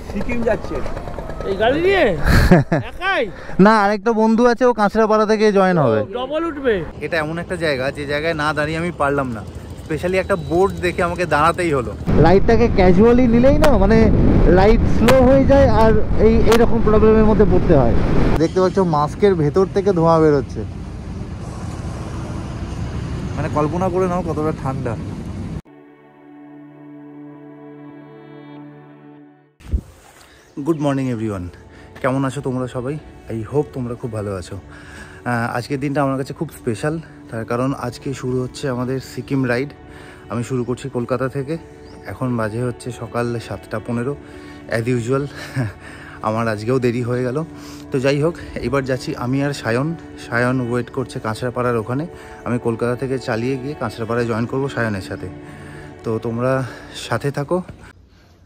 সিকিম যাচ্ছে এই গাড়ি নিয়ে একাই না, আরেকটা বন্ধু আছে, ও কাঁচরাপাড়া থেকে জয়েন হবে। ডবল উঠবে। এটা এমন একটা জায়গা যে জায়গায় না দাঁড়িয়ে আমি পারলাম না, স্পেশালি একটা বোর্ড দেখে আমাকে দাঁড়াতেই হলো। রাইডটাকে ক্যাজুয়ালি নিলেই না, মানে রাইড স্লো হয়ে যায় আর এইরকম প্রবলেমের মধ্যে পড়তে হয়। দেখতে পাচ্ছ মাস্কের ভেতর থেকে ধোঁয়া বেরোচ্ছে, মানে কল্পনা করে নাও কতটা ঠান্ডা। গুড মর্নিং এভরিওয়ান, কেমন আছো তোমরা সবাই? আই হোপ তোমরা খুব ভালো আছো। আজকের দিনটা আমার কাছে খুব স্পেশাল, তার কারণ আজকে শুরু হচ্ছে আমাদের সিকিম রাইড। আমি শুরু করছি কলকাতা থেকে। এখন বাজে হচ্ছে সকাল 7:15 অ্যাজ ইউজুয়াল। আমার আজকেও দেরি হয়ে গেল। তো যাই হোক, এবার যাচ্ছি আমি আর সায়ন ওয়েট করছে কাঁচরাপাড়ার ওখানে। আমি কলকাতা থেকে চালিয়ে গিয়ে কাঁচরাপাড়ায় জয়েন করব সায়নের সাথে। তো তোমরা সাথে থাকো।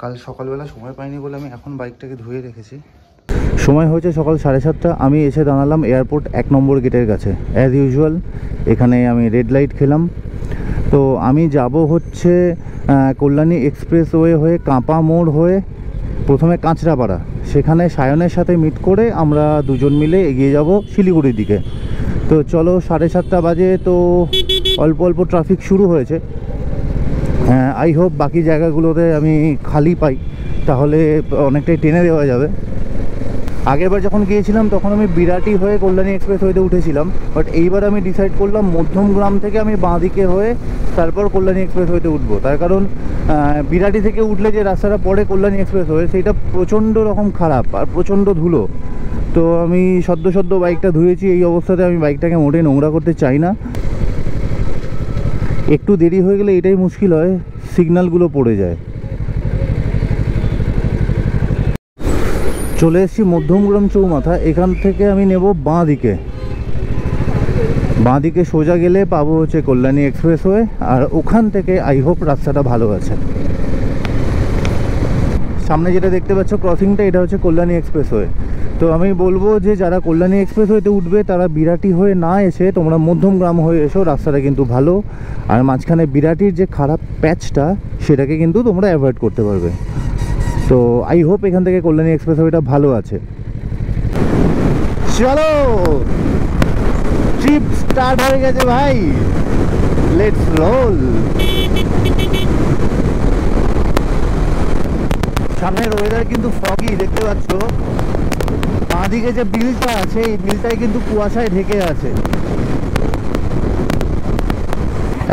কাল সকালবেলা সময় পাইনি বলে আমি এখন বাইকটাকে ধুয়ে রেখেছি। সময় হয়েছে সকাল 7:30। আমি এসে দাঁড়ালাম এয়ারপোর্ট 1 নম্বর গেটের কাছে। অ্যাজ ইউজুয়াল এখানে আমি রেড লাইট খেলাম। তো আমি যাব হচ্ছে কল্যাণী এক্সপ্রেসওয়ে হয়ে কাঁপা মোড় হয়ে প্রথমে কাঁচরাপাড়া, সেখানে সায়নের সাথে মিট করে আমরা দুজন মিলে এগিয়ে যাব শিলিগুড়ির দিকে। তো চলো, 7:30 বাজে, তো অল্প অল্প ট্রাফিক শুরু হয়েছে। আই হোপ বাকি জায়গাগুলোতে আমি খালি পাই, তাহলে অনেকটাই টেনে দেওয়া যাবে। আগেরবার যখন গিয়েছিলাম তখন আমি বিরাটি হয়ে কল্যাণী এক্সপ্রেস হয়েতে উঠেছিলাম, বাট এইবার আমি ডিসাইড করলাম মধ্যমগ্রাম থেকে আমি বাঁদিকে হয়ে তারপর কল্যাণী এক্সপ্রেস হয়েতে উঠবো। তার কারণ বিরাটি থেকে উঠলে যে রাস্তাটা পড়ে কল্যাণী এক্সপ্রেস হয়ে, সেইটা প্রচণ্ড রকম খারাপ আর প্রচণ্ড ধুলো। তো আমি সদ্য বাইকটা ধুয়েছি, এই অবস্থাতে আমি বাইকটাকে মোটেই নোংরা করতে চাই না। একটু দেরি হয়ে গেলে এটাই মুশকিল হয়, সিগন্যালগুলো পড়ে যায়। চলে এসেছি মধ্যমগ্রাম চৌমাথা। এখান থেকে আমি নেব বাঁদিকে সোজা গেলে পাবো হচ্ছে কল্যাণী এক্সপ্রেসওয়ে, আর ওখান থেকে আই হোপ রাস্তাটা ভালো আছে। সামনে যেটা দেখতে পাচ্ছ ক্রসিংটা, এটা হচ্ছে কল্যাণী এক্সপ্রেসওয়ে। তো আমি বলবো যে যারা কল্যাণী এক্সপ্রেসওয়েতে উঠবে তারা বিরাটি হয়ে না এসে তোমরা মধ্যমগ্রাম হয়ে এসো, রাস্তাটা কিন্তু ভালো। আর মাঝখানে বিরাটির যে খারাপ প্যাচটা, সেটাকে কিন্তু তোমরা অ্যাভয়েড করতে পারবে। তো আই হোপ এখান থেকে কল্যাণী এক্সপ্রেসওয়েটা ভালো আছে। চলো, ট্রিপ স্টার্ট হয়ে গেছে ভাই, লেটস রোল। সামনের ওয়েদার কিন্তু ফগি, দেখতে পাচ্ছ। বাঁদিকে যে বিলটা আছে, এই বিলটাই কিন্তু কুয়াশায় ঢেকে আছে।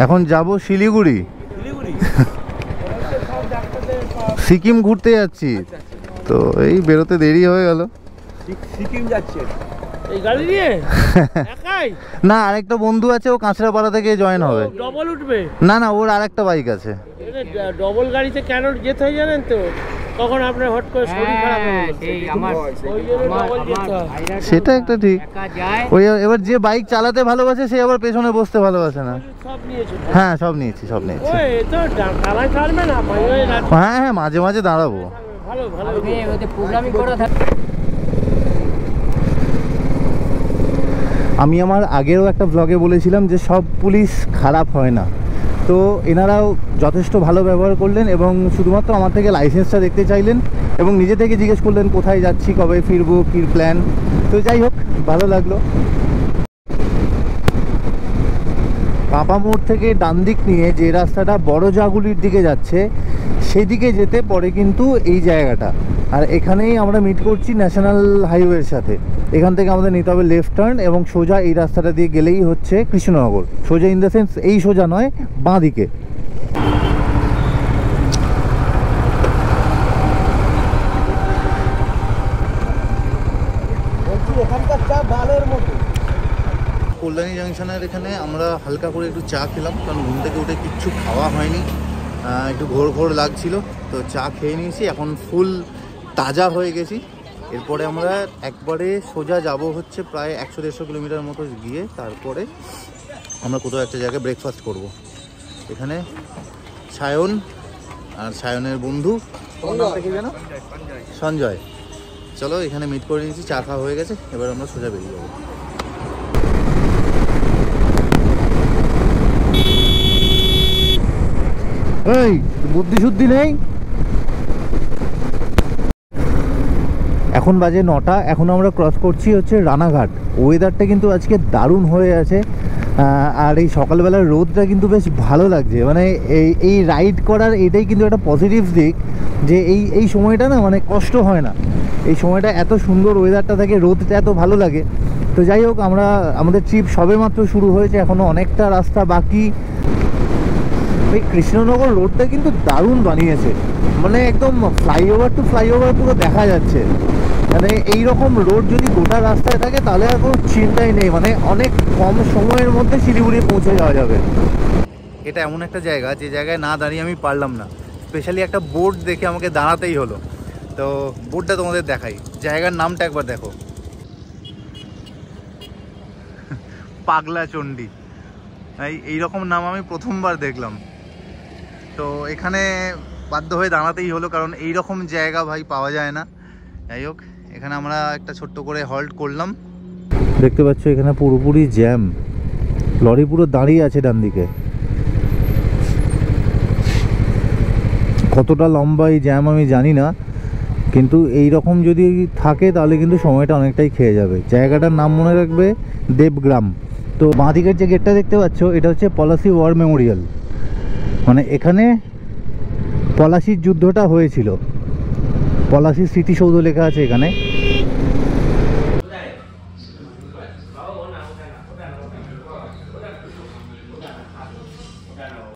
এখন যাব শিলিগুড়ি। সিকিম ঘুরতে যাচ্ছি, তো এই বেরোতে দেরি হয়ে গেল। সিকিম যাচ্ছে এই গাড়ি নিয়ে একাই? না, আরেকটা বন্ধু আছে, ও কাঁচরাপাড়া থেকে জয়েন হবে। ডবল উঠবে? না, ওর আরেকটা বাইক আছে। ডবল গাড়িতে কেন যেতে হয় জানেন তো? তখন আপনার হট করে শরীর খারাপ হয়ে গেল, ওই জন্য ডবল যেতে হয়। সেটা একটা ঠিক। ওই এবার যে বাইক চালাতে ভালোবাসে সে আবার পেছনে বসতে ভালোবাসে না। সব নিয়েছো? হ্যাঁ, সব নিয়েছি। ওই তো টালাই ছাড়বে না, হ্যাঁ, মাঝে মাঝে দাঁড়াবো। ভালো প্রোগ্রামিং করা থাকে। আমি আমার আগেরও একটা ব্লগে বলেছিলাম যে সব পুলিশ খারাপ হয় না। তো এনারাও যথেষ্ট ভালো ব্যবহার করলেন এবং শুধুমাত্র আমার থেকে লাইসেন্সটা দেখতে চাইলেন এবং নিজে থেকে জিজ্ঞেস করলেন কোথায় যাচ্ছি, কবে ফিরবো, কী প্ল্যান। তো যাই হোক, ভালো লাগলো। কাঁপা মোড় থেকে ডান দিক নিয়ে যে রাস্তাটা বড় জাগুলির দিকে যাচ্ছে, সেদিকে যেতে পরে কিন্তু এই জায়গাটা। আর এখানেই আমরা মিট করছি ন্যাশনাল হাইওয়ের সাথে। এখান থেকে আমাদের নিতে হবে লেফট টার্ন এবং সোজা এই রাস্তাটা দিয়ে গেলেই হচ্ছে কৃষ্ণনগর। সোজা ইন দ্য সেন্স এই সোজা নয়, বাঁ দিকে। কল্যাণী জাংশনের এখানে আমরা হালকা করে একটু চা খেলাম, কারণ ঘুম থেকে উঠে কিচ্ছু খাওয়া হয়নি, একটু ঘোর লাগছিল। তো চা খেয়ে নিয়েছি, এখন ফুল তাজা হয়ে গেছি। এরপরে আমরা একবারে সোজা যাব হচ্ছে প্রায় 100-150 কিলোমিটার মতো গিয়ে, তারপরে আমরা কোথাও একটা জায়গায় ব্রেকফাস্ট করব। এখানে সায়ন আর সায়নের বন্ধু, সঞ্জয়। চলো, এখানে মিট করে নিয়েছি, চা খাওয়া হয়ে গেছে, এবার আমরা সোজা বেরিয়ে যাবো। এই বুদ্ধি শুদ্ধি নেই। এখন বাজে 9টা। এখন আমরা ক্রস করছি হচ্ছে রানাঘাট। ওয়েদারটা কিন্তু আজকে দারুণ হয়ে আছে, আর এই সকালবেলার রোদটা কিন্তু বেশ ভালো লাগছে। মানে এই রাইড করার এটাই কিন্তু একটা পজিটিভ দিক, যে এই সময়টা না মানে কষ্ট হয় না। এই সময়টা এত সুন্দর ওয়েদারটা থাকে, রোদটা এত ভালো লাগে। তো যাই হোক, আমাদের ট্রিপ সবেমাত্র শুরু হয়েছে, এখনও অনেকটা রাস্তা বাকি। এই কৃষ্ণনগর রোডটা কিন্তু দারুণ বানিয়েছে, মানে একদম ফ্লাইওভার টু ফ্লাইওভার পুরো দেখা যাচ্ছে। মানে এইরকম রোড যদি গোটা রাস্তায় থাকে তাহলে আর কোনো চিন্তাই নেই, মানে অনেক কম সময়ের মধ্যে শিলিগুড়ি পৌঁছে যাওয়া যাবে। এটা এমন একটা জায়গা যে জায়গায় না দাঁড়িয়ে আমি পারলাম না, স্পেশালি একটা বোর্ড দেখে আমাকে দাঁড়াতেই হলো। তো বোর্ডটা তোমাদের দেখাই, জায়গার নামটা একবার দেখো, পাগলা চণ্ডী। এইরকম নাম আমি প্রথমবার দেখলাম। তো এখানে বাধ্য হয়ে দাঁড়াতেই হলো, কারণ এইরকম জায়গা ভাই পাওয়া যায় না। যাই হোক, এখানে আমরা একটা ছোট্ট করে হল্ট করলাম। দেখতে পাচ্ছ এখানে পুরোপুরি জ্যাম, লরি পুরো দাঁড়িয়ে আছে ডান দিকে। কতটা লম্বা এই জ্যাম আমি জানি না, কিন্তু এই রকম যদি থাকে তাহলে কিন্তু সময়টা অনেকটাই খেয়ে যাবে। জায়গাটার নাম মনে রাখবে, দেবগ্রাম। তো বাঁ দিকের যে গেটটা দেখতে পাচ্ছ, এটা হচ্ছে পলাশি ওয়ার মেমোরিয়াল। মানে এখানে পলাশির যুদ্ধটা হয়েছিল, পলাশির স্মৃতিসৌধ লেখা আছে এখানে।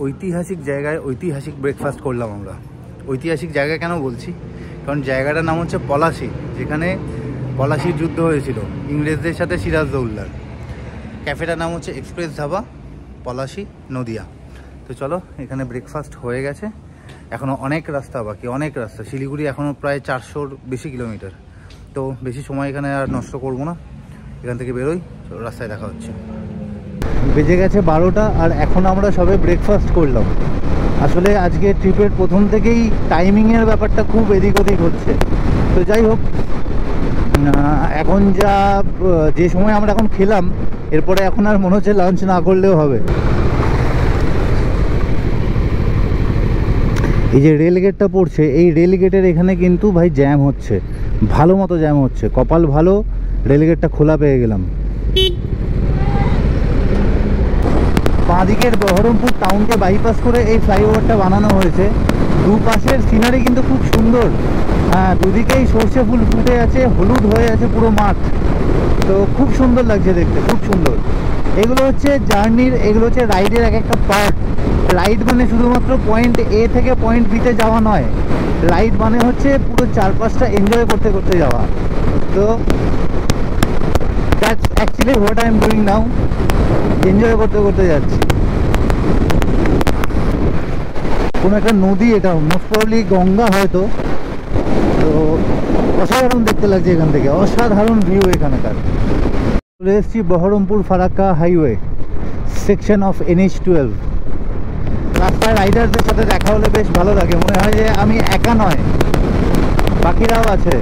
ঐতিহাসিক জায়গায় ঐতিহাসিক ব্রেকফাস্ট করলাম আমরা। ঐতিহাসিক জায়গা কেন বলছি, কারণ জায়গাটার নাম হচ্ছে পলাশি, যেখানে পলাশির যুদ্ধ হয়েছিল ইংরেজদের সাথে সিরাজদৌল্লার। ক্যাফেটার নাম হচ্ছে এক্সপ্রেস ধাবা, পলাশি, নদিয়া। তো চলো, এখানে ব্রেকফাস্ট হয়ে গেছে, এখনও অনেক রাস্তা বাকি, অনেক রাস্তা। শিলিগুড়ি এখনও প্রায় 400-র বেশি কিলোমিটার। তো বেশি সময় এখানে আর নষ্ট করব না, এখান থেকে বেরোই, রাস্তায় দেখা হচ্ছে। বেজে গেছে 12টা, আর এখন আমরা সবে ব্রেকফাস্ট করলাম। আসলে আজকে ট্রিপের প্রথম থেকেই টাইমিংয়ের ব্যাপারটা খুব এদিক ওদিক হচ্ছে। তো যাই হোক, এখন যে সময় আমরা এখন খেলাম, এরপরে এখন আর মনে হচ্ছে লাঞ্চ না করলেও হবে। এই যে রেল গেটটা পড়ছে, এই রেল গেটের এখানে কিন্তু ভাই জ্যাম হচ্ছে, ভালো মতো জ্যাম হচ্ছে। কপাল ভালো, রেল গেটটা খোলা পেয়ে গেলাম। বাঁদিকের বহরমপুর টাউনকে বাইপাস করে এই ফ্লাইওভারটা বানানো হয়েছে। দুপাশের সিনারি কিন্তু খুব সুন্দর, হ্যাঁ, দুদিকেই সর্ষে ফুল ফুটে আছে, হলুদ হয়ে আছে পুরো মাঠ। তো খুব সুন্দর লাগছে দেখতে, খুব সুন্দর। এগুলো হচ্ছে জার্নির, এগুলো হচ্ছে রাইডের এক একটা পার্ট। রাইড মানে শুধুমাত্র পয়েন্ট এ থেকে পয়েন্ট বিতে যাওয়া নয়, রাইড মানে হচ্ছে পুরো চারপাশটা এনজয় করতে করতে যাওয়া। তো that's actually what I am doing now, enjoy করতে করতে যাচ্ছি। কোনো একটা নদী, এটা মোস্ট প্রবাবলি গঙ্গা হয়তো। তো অসাধারণ দেখতে লাগছে এখান থেকে, অসাধারণ ভিউ এখানকার। চলে এসেছি Baharampur Farakka highway, section of NH-12। রাস্তায় রাইডারদের সাথে দেখা হলে বেশ ভালো লাগে, মনে হয় যে আমি একা নয়, বাকিরাও আছে।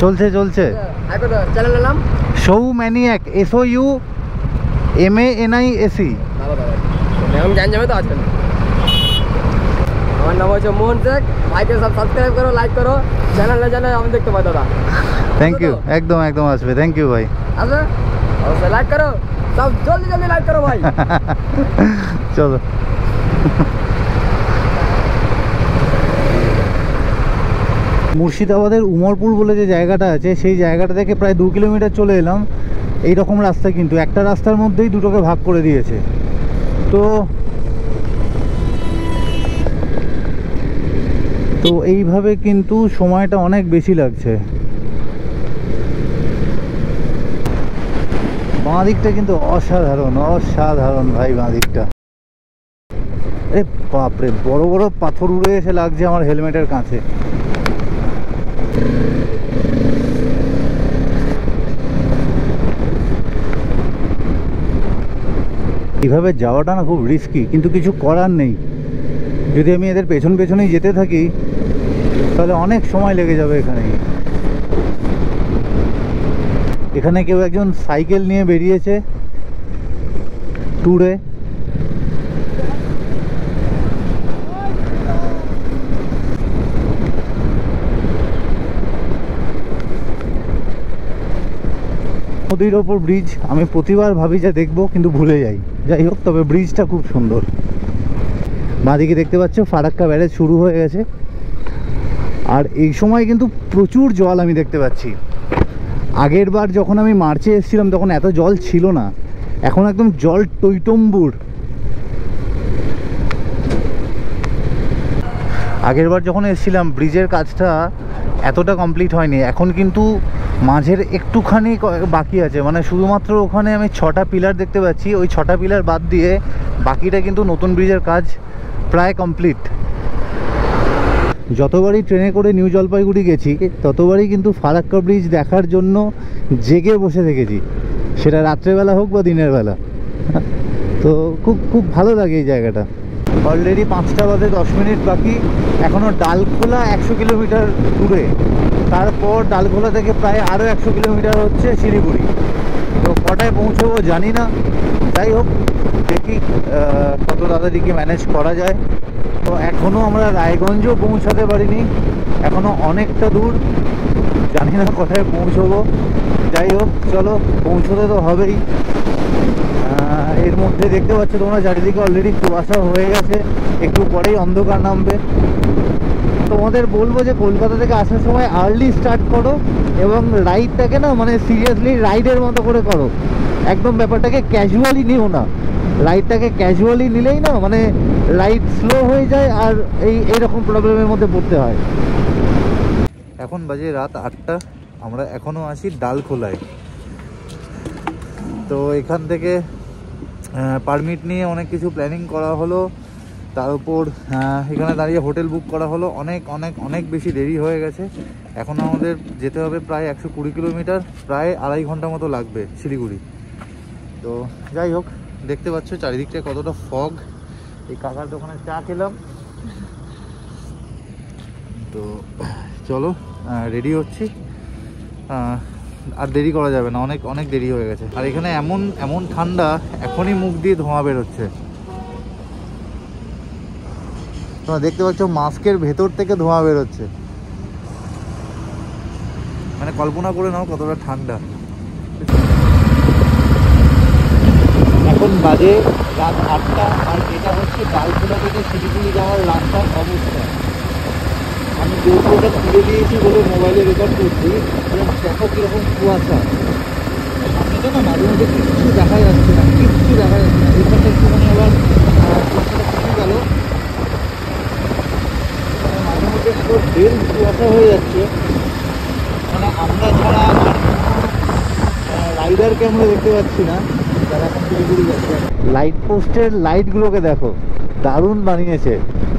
চলছে চলছে। চ্যানেলের নাম সৌম্যানিয়াক, SOUMANIAC। এখন জান যাবে তো আজকাল। আমার নাম হচ্ছে মোহন শেখ। ভাইকে সব সাবস্ক্রাইব করো, লাইক করো, চ্যানেলে আমি দেখতে পাই দাদা। থ্যাংক ইউ, একদম একদম আসবে, থ্যাংক ইউ ভাই। আসবে অবশ্যই, লাইক করো, সব জলদি জলদি লাইক করো ভাই। চলো। মুর্শিদাবাদের উমরপুর বলে যে জায়গাটা আছে, সেই জায়গাটা থেকে প্রায় 2 কিলোমিটার চলে এলাম। এইরকম রাস্তা, কিন্তু একটা রাস্তার মধ্যেই দুটোকে ভাগ করে দিয়েছে। তো এইভাবে কিন্তু সময়টা অনেক বেশি লাগছে। বাঁ দিকটা কিন্তু অসাধারণ, অসাধারণ ভাই বাঁ দিকটা। আরে বাপরে, বড় বড় পাথর উড়ে এসে লাগছে আমার হেলমেটের কাছে। এইভাবে যাওয়াটা না খুব রিস্কি, কিন্তু কিছু করার নেই। যদি আমি এদের পেছনেই যেতে থাকি তাহলে অনেক সময় লেগে যাবে। এখানে কেউ একজন সাইকেল নিয়ে বেরিয়েছে ট্যুরে। নদীর ওপর ব্রিজ, আমি প্রতিবার ভাবি যে দেখবো কিন্তু ভুলে যাই। যাই হোক, তবে ব্রিজটা খুব সুন্দর। বাঁদিকে দেখতে পাচ্ছ ফারাক্কা ব্যারেজ শুরু হয়ে গেছে, আর এই সময় কিন্তু প্রচুর জল আমি দেখতে পাচ্ছি। আগের বার যখন আমি মার্চে এসেছিলাম তখন এত জল ছিল না, এখন একদম জল টইটম্বুর। আগের বার যখন এসেছিলাম ব্রিজের কাজটা এতটা কমপ্লিট হয়নি, এখন কিন্তু মাঝের একটুখানি বাকি আছে, মানে শুধুমাত্র ওখানে আমি 6টা পিলার দেখতে পাচ্ছি, ওই 6টা পিলার বাদ দিয়ে বাকিটা কিন্তু নতুন ব্রিজের কাজ প্রায় কমপ্লিট। যতবারই ট্রেনে করে নিউ জলপাইগুড়ি গেছি ততবারই কিন্তু ফারাক্কা ব্রিজ দেখার জন্য জেগে বসে থেকেছি, সেটা রাত্রেবেলা হোক বা দিনের বেলা। তো খুব খুব ভালো লাগে এই জায়গাটা। অলরেডি 5টা বাজে 10 মিনিট বাকি, এখনও ডালখোলা 100 কিলোমিটার দূরে, তারপর ডালখোলা থেকে প্রায় আরও 100 কিলোমিটার হচ্ছে শিলিগুড়ি। তো কটায় পৌঁছবো জানি না, যাই হোক দেখি কত তাড়াতাড়ি কি ম্যানেজ করা যায়। তো এখনও আমরা রায়গঞ্জও পৌঁছাতে পারিনি, এখনও অনেকটা দূর, জানি না কোথায় পৌঁছবো। যাই হোক চলো, পৌঁছতে তো হবেই। এর মধ্যে দেখতে পাচ্ছ তোমরা চারিদিকে অলরেডি কুয়াশা হয়ে গেছে, একটু পরেই অন্ধকার নামবে। তোমাদের বলবো যে কলকাতা থেকে আসার সময় আর্লি স্টার্ট করো এবং রাইডটাকে না মানে সিরিয়াসলি রাইডের মতো করে করো, একদম ব্যাপারটাকে ক্যাজুয়ালি নিও না। রাইডটাকে ক্যাজুয়ালি নিলেই না মানে রাইড স্লো হয়ে যায় আর এইরকম প্রবলেমের মধ্যে পড়তে হয়। এখন বাজে রাত 8টা, আমরা এখনও আছি ডালখোলায়। তো এখান থেকে পারমিট নিয়ে অনেক কিছু প্ল্যানিং করা হলো, তার উপর এখানে দাঁড়িয়ে হোটেল বুক করা হলো, অনেক অনেক অনেক বেশি দেরি হয়ে গেছে। এখন আমাদের যেতে হবে প্রায় 120 কিলোমিটার, প্রায় 2.5 ঘন্টা মতো লাগবে শিলিগুড়ি। তো যাই হোক, দেখতে পাচ্ছ চারিদিকটা কতটা ফগ। এই কাকার দোকানে চা খেলাম। তো চলো রেডি হচ্ছি, আর দেরি করা যাবে না, অনেক অনেক দেরি হয়ে গেছে। আর এখানে এমন এমন ঠান্ডা, এখনই মুখ দিয়ে ধোঁয়া বেরোচ্ছে। তোমরা দেখতে পাচ্ছ মাস্কের ভেতর থেকে ধোঁয়া বেরোচ্ছে, মানে কল্পনা করে নাও কতটা ঠান্ডা। এখন বাজে রাত 8টা, আর এটা হচ্ছে ডালখোলা থেকে শিলিগুড়ি যাওয়ার রাস্তার অবস্থা। আমি গোপ্রোটা তুলে দিয়েছি বলে মোবাইলে রেকর্ড করছি, দেখো কীরকম কুয়াশা। সামনেটা না মাঝে মধ্যে কিচ্ছু দেখা যাচ্ছে না, কিচ্ছু দেখা যাচ্ছে না। এখানটা একটুখানি আবার কুয়াশাটা গেল, মাঝে মধ্যে পুরো ডেল কুয়াশা হয়ে যাচ্ছে। মানে আমরা ছাড়া রাইডারকে আমরা দেখতে পাচ্ছি না যারা এখন শিলিগুড়ি যাচ্ছে। লাইট পোস্টের লাইটগুলোকে দেখো, দারুণ বানিয়েছে,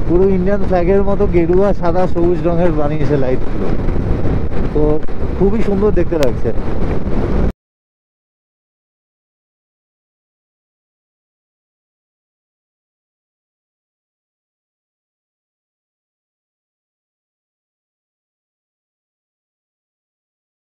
পুরো ইন্ডিয়ান ফ্ল্যাগের মতো গেরুয়া সাদা সবুজ রঙের বানিয়েছে লাইটগুলো। তো খুবই সুন্দর দেখতে লাগছে।